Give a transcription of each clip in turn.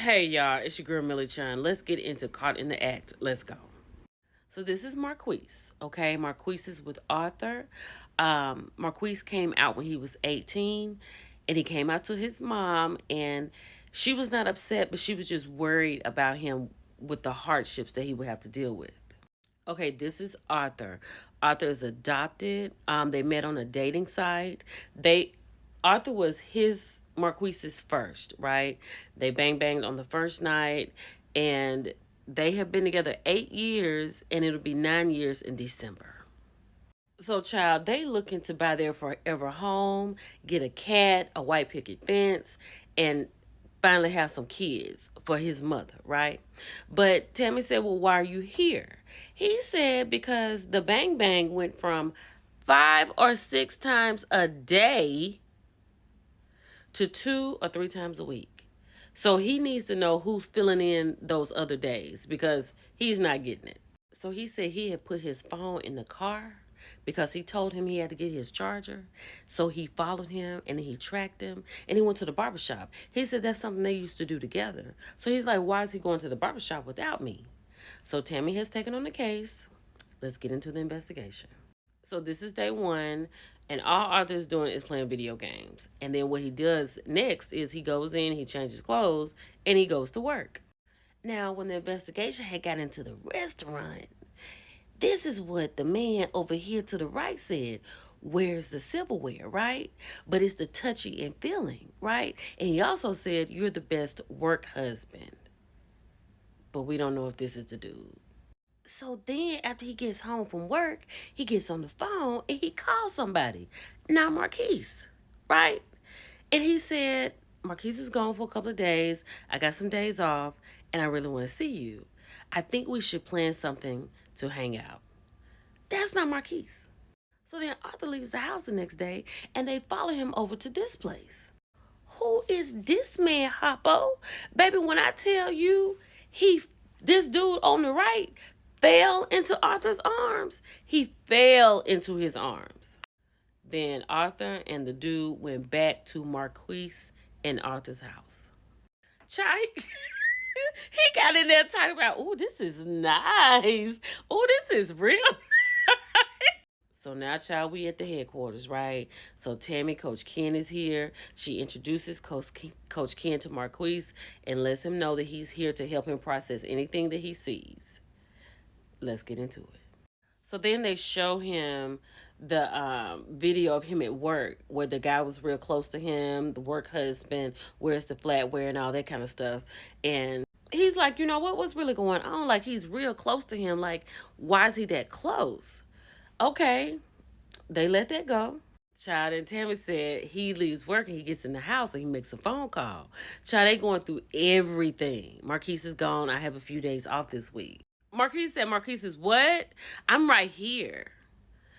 Hey y'all, it's your girl Millie Chan. Let's get into Caught in the Act. Let's go. So this is Marquise, okay? Marquise is with Arthur. Marquise came out when he was 18, and he came out to his mom, and she was not upset, but she was just worried about him with the hardships that he would have to deal with. Okay, this is Arthur. Arthur is adopted. They met on a dating site. Arthur was his Marquise's first, right? They banged on the first night, and they have been together 8 years, and it'll be 9 years in December. So, child, they looking to buy their forever home, get a cat, a white picket fence, and finally have some kids for his mother, right? But Tammy said, well, why are you here? He said, because the bang bang went from 5 or 6 times a day to 2 or 3 times a week. So he needs to know who's filling in those other days because he's not getting it. So he said he had put his phone in the car because he told him he had to get his charger. So he followed him and he tracked him and he went to the barbershop. He said that's something they used to do together. So he's like, why is he going to the barbershop without me? So Tammy has taken on the case. Let's get into the investigation. So this is day one, and all Arthur's doing is playing video games. And then what he does next is he goes in, he changes clothes, and he goes to work. Now, when the investigation had got into the restaurant, this is what the man over here to the right said. Where's the silverware, right? But it's the touchy and feeling, right? And he also said, you're the best work husband. But we don't know if this is the dude. So then after he gets home from work, he gets on the phone and he calls somebody. Now Marquise, right? And he said, Marquise is gone for a couple of days. I got some days off and I really want to see you. I think we should plan something to hang out. That's not Marquise. So then Arthur leaves the house the next day and they follow him over to this place. Who is this man, Hoppo? Baby, when I tell you this dude on the right fell into Arthur's arms. He fell into his arms. Then Arthur and the dude went back to Marquise and Arthur's house. Child, he got in there talking about, oh, this is nice. Oh, this is real. So now, child, we at the headquarters, right? So Tammy, Coach Ken is here. She introduces Coach Ken to Marquise and lets him know that he's here to help him process anything that he sees. Let's get into it. So then they show him the video of him at work where the guy was real close to him, the work husband, where's the flatware and all that kind of stuff. And he's like, you know what? What's really going on? Like, he's real close to him. Like, why is he that close? Okay, they let that go. Child, and Tammy said he leaves work and he gets in the house and he makes a phone call. Child, they going through everything. Marquise is gone. I have a few days off this week. Marquise said, Marquise is what? I'm right here.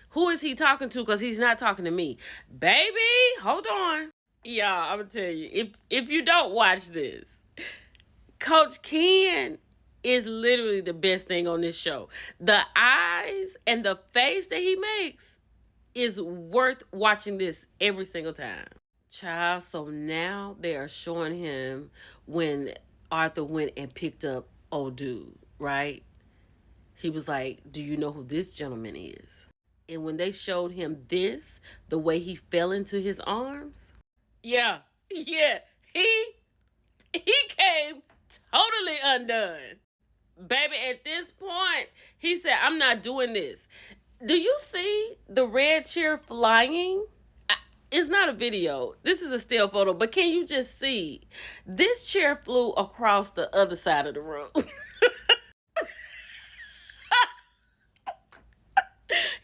Who is he talking to? Because he's not talking to me. Baby, hold on. Y'all, I'm going to tell you, if you don't watch this, Coach Ken is literally the best thing on this show. The eyes and the face that he makes is worth watching this every single time. Child, so now they are showing him when Arthur went and picked up old dude, right? He was like, do you know who this gentleman is? And when they showed him this, the way he fell into his arms, he came totally undone. Baby, at this point, he said, I'm not doing this. Do you see the red chair flying? It's not a video. This is a still photo, but can you just see? This chair flew across the other side of the room.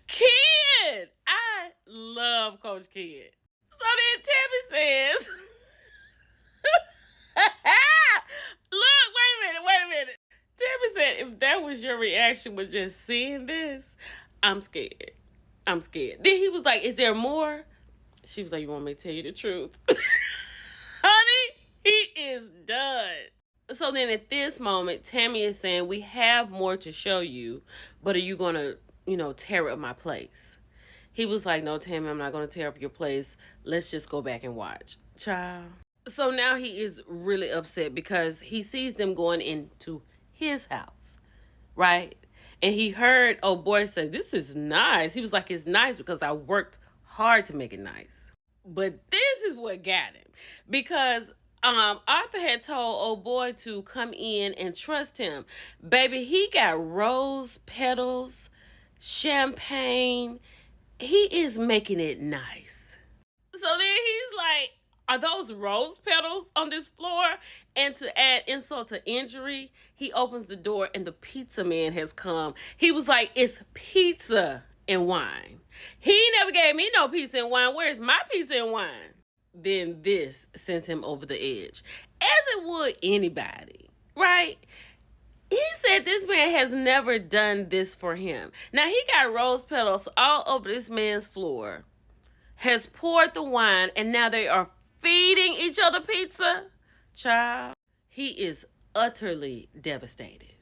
Ken! I love Coach Ken. So then Tammy says, look, wait a minute. Tammy said, if that was your reaction with just seeing this, I'm scared. Then he was like, is there more? She was like, you want me to tell you the truth? Honey, he is done. So then at this moment, Tammy is saying, we have more to show you, but are you going to, tear up my place? He was like, no, Tammy, I'm not going to tear up your place. Let's just go back and watch. Child. So now he is really upset because he sees them going into his house, right? And he heard old boy say, "This is nice." He was like, "It's nice because I worked hard to make it nice." But this is what got him because Arthur had told old boy to come in and trust him. Baby, he got rose petals, champagne. He is making it nice. So then he's like, "Are those rose petals on this floor?" And to add insult to injury, he opens the door and the pizza man has come. He was like, "It's pizza and wine." He never gave me no pizza and wine. Where's my pizza and wine? Then this sends him over the edge, as it would anybody, right? He said this man has never done this for him. Now he got rose petals all over this man's floor, has poured the wine, and now they are feeding each other pizza. Child, he is utterly devastated.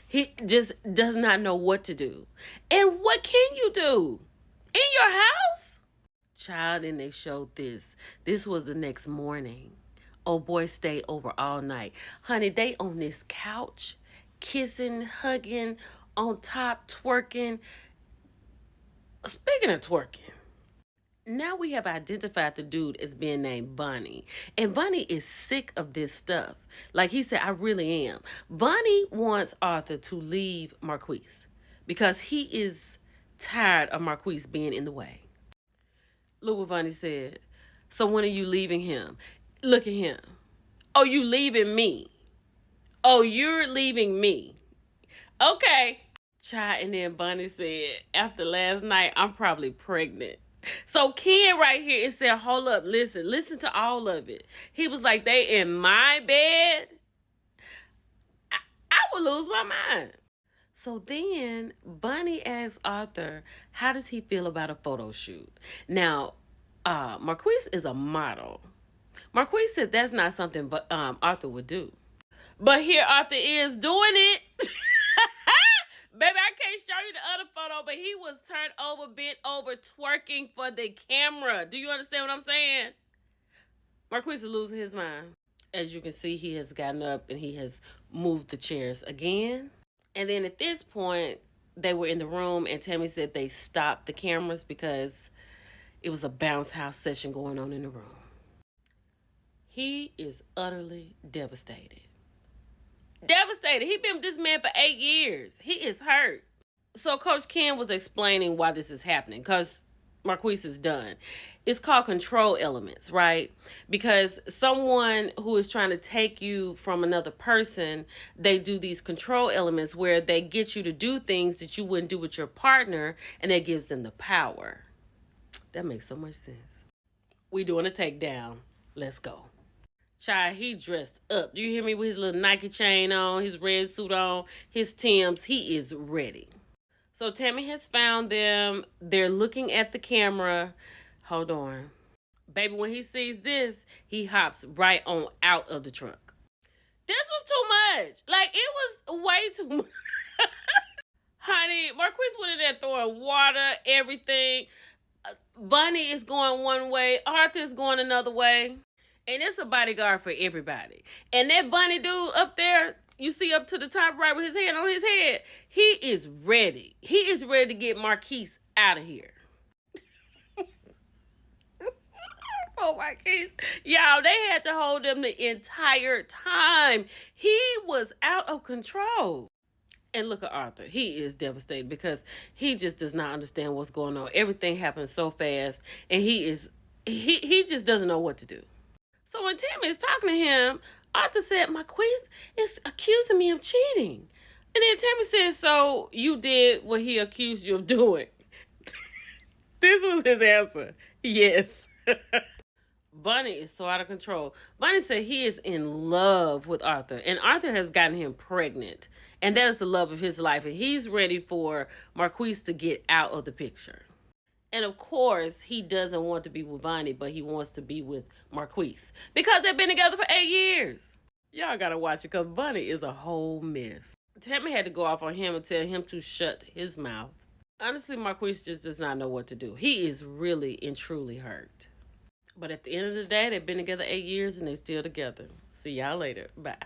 He just does not know what to do. And what can you do? In your house? Child, and they showed this. This was the next morning. Oh boy, stayed over all night. Honey, they on this couch, kissing, hugging, on top, twerking. Speaking of twerking, now we have identified the dude as being named Bunny. And Bunny is sick of this stuff. Like he said, "I really am." Bunny wants Arthur to leave Marquise because he is tired of Marquise being in the way. Look what Bunny said. "So when are you leaving him?" Look at him. "Oh, you leaving me? Oh, you're leaving me. Okay." Child, and then Bunny said, "After last night, I'm probably pregnant." So Ken right here, it said, "Hold up, listen to all of it." He was like, "They in my bed? I would lose my mind." So then Bunny asks Arthur, how does he feel about a photo shoot? Now, Marquise is a model. Marquise said that's not something but Arthur would do. But here Arthur is doing it. Baby, I can't show you the other photo, but he was turned over, bent over, twerking for the camera. Do you understand what I'm saying? Marquise is losing his mind. As you can see, he has gotten up and he has moved the chairs again. And then at this point, they were in the room and Tammy said they stopped the cameras because it was a bounce house session going on in the room. He is utterly devastated. Devastated. He been with this man for 8 years. He is hurt. So Coach Ken was explaining why this is happening because Marquise is done. It's called control elements, right? Because someone who is trying to take you from another person, they do these control elements where they get you to do things that you wouldn't do with your partner, and that gives them the power. That makes so much sense. We doing a takedown. Let's go. Child, he dressed up. Do you hear me? With his little Nike chain on, his red suit on, his Timbs. He is ready. So Tammy has found them. They're looking at the camera. Hold on. Baby, when he sees this, he hops right on out of the truck. This was too much. Like, it was way too much. Honey, Marquise went in there throwing water, everything. Bunny is going one way. Arthur's going another way. And it's a bodyguard for everybody. And that Bunny dude up there, you see up to the top right with his hand on his head, he is ready. He is ready to get Marquise out of here. Oh, Marquise. Y'all, they had to hold him the entire time. He was out of control. And look at Arthur. He is devastated because he just does not understand what's going on. Everything happens so fast. And he just doesn't know what to do. So when Tammy is talking to him, Arthur said, "Marquise is accusing me of cheating." And then Tammy said, "So you did what he accused you of doing?" This was his answer. Yes. Bunny is so out of control. Bunny said he is in love with Arthur, and Arthur has gotten him pregnant. And that is the love of his life. And he's ready for Marquise to get out of the picture. And of course, he doesn't want to be with Bunny, but he wants to be with Marquise because they've been together for 8 years. Y'all gotta watch it because Bunny is a whole mess. Tammy had to go off on him and tell him to shut his mouth. Honestly, Marquise just does not know what to do. He is really and truly hurt. But at the end of the day, they've been together 8 years and they still together. See y'all later. Bye.